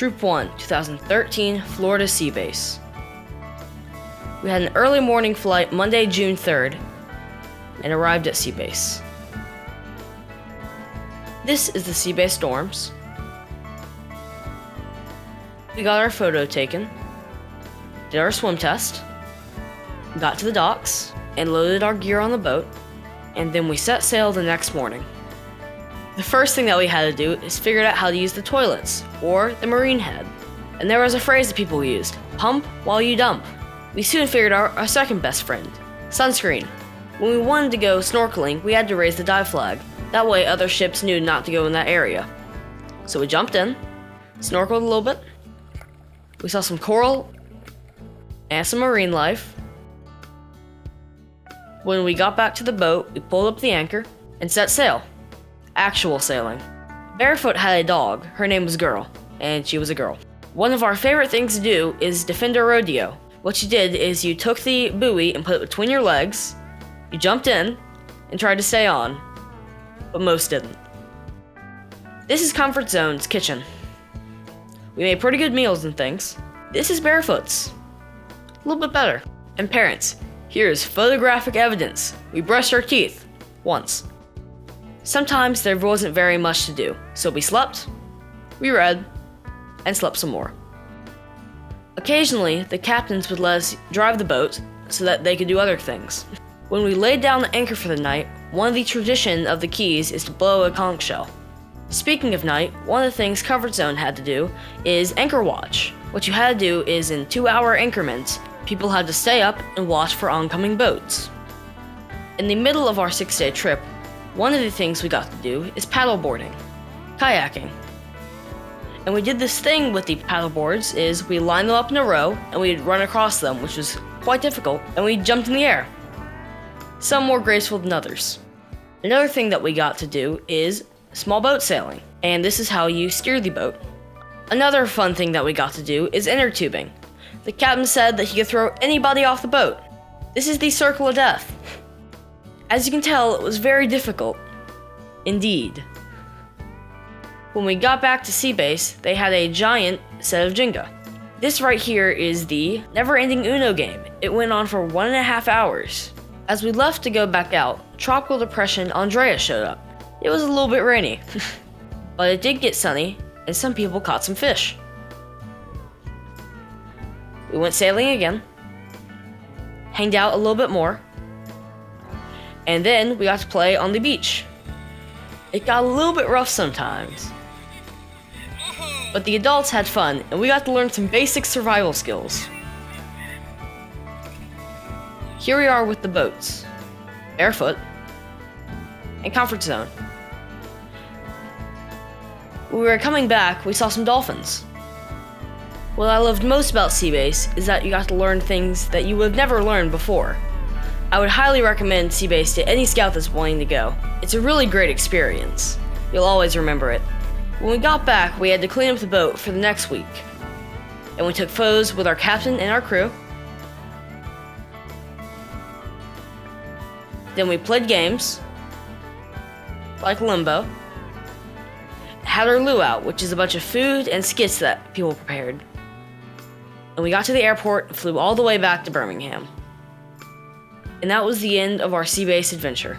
Troop 1, 2013, Florida Sea Base. We had an early morning flight Monday, June 3rd, and arrived at Sea Base. This is the Sea Base dorms. We got our photo taken, did our swim test, got to the docks, and loaded our gear on the boat, and then we set sail the next morning. The first thing that we had to do is figure out how to use the toilets, or the marine head. And there was a phrase that people used, pump while you dump. We soon figured out our second best friend, sunscreen. When we wanted to go snorkeling, we had to raise the dive flag. That way other ships knew not to go in that area. So we jumped in, snorkeled a little bit. We saw some coral and some marine life. When we got back to the boat, we pulled up the anchor and set sail. Actual sailing. Barefoot had a dog. Her name was Girl, and she was a girl. One of our favorite things to do is Defender Rodeo. What you did is you took the buoy and put it between your legs, you jumped in, and tried to stay on, but most didn't. This is Comfort Zone's kitchen. We made pretty good meals and things. This is Barefoot's. A little bit better. And parents, here is photographic evidence. We brushed our teeth. Once. Sometimes there wasn't very much to do, so we slept, we read, and slept some more. Occasionally, the captains would let us drive the boat so that they could do other things. When we laid down the anchor for the night, one of the traditions of the Keys is to blow a conch shell. Speaking of night, one of the things Comfort Zone had to do is anchor watch. What you had to do is in 2-hour increments, people had to stay up and watch for oncoming boats. In the middle of our 6-day trip, one of the things we got to do is paddleboarding, kayaking. And we did this thing with the paddleboards is we lined them up in a row and we'd run across them, which was quite difficult, and we jumped in the air. Some more graceful than others. Another thing that we got to do is small boat sailing, and this is how you steer the boat. Another fun thing that we got to do is inner tubing. The captain said that he could throw anybody off the boat. This is the circle of death. As you can tell, it was very difficult. Indeed. When we got back to Sea Base, they had a giant set of Jenga. This right here is the never-ending Uno game. It went on for 1.5 hours. As we left to go back out, Tropical Depression Andrea showed up. It was a little bit rainy, but it did get sunny, and some people caught some fish. We went sailing again, hanged out a little bit more, and then we got to play on the beach. It got a little bit rough sometimes, but the adults had fun, and we got to learn some basic survival skills. Here we are with the boats, Barefoot, and Comfort Zone. When we were coming back, we saw some dolphins. What I loved most about Sea Base is that you got to learn things that you would have never learned before. I would highly recommend Sea Base to any scout that's wanting to go. It's a really great experience. You'll always remember it. When we got back, we had to clean up the boat for the next week. And we took photos with our captain and our crew. Then we played games, like Limbo. Had our luau, which is a bunch of food and skits that people prepared. And we got to the airport and flew all the way back to Birmingham. And that was the end of our Sea Base adventure.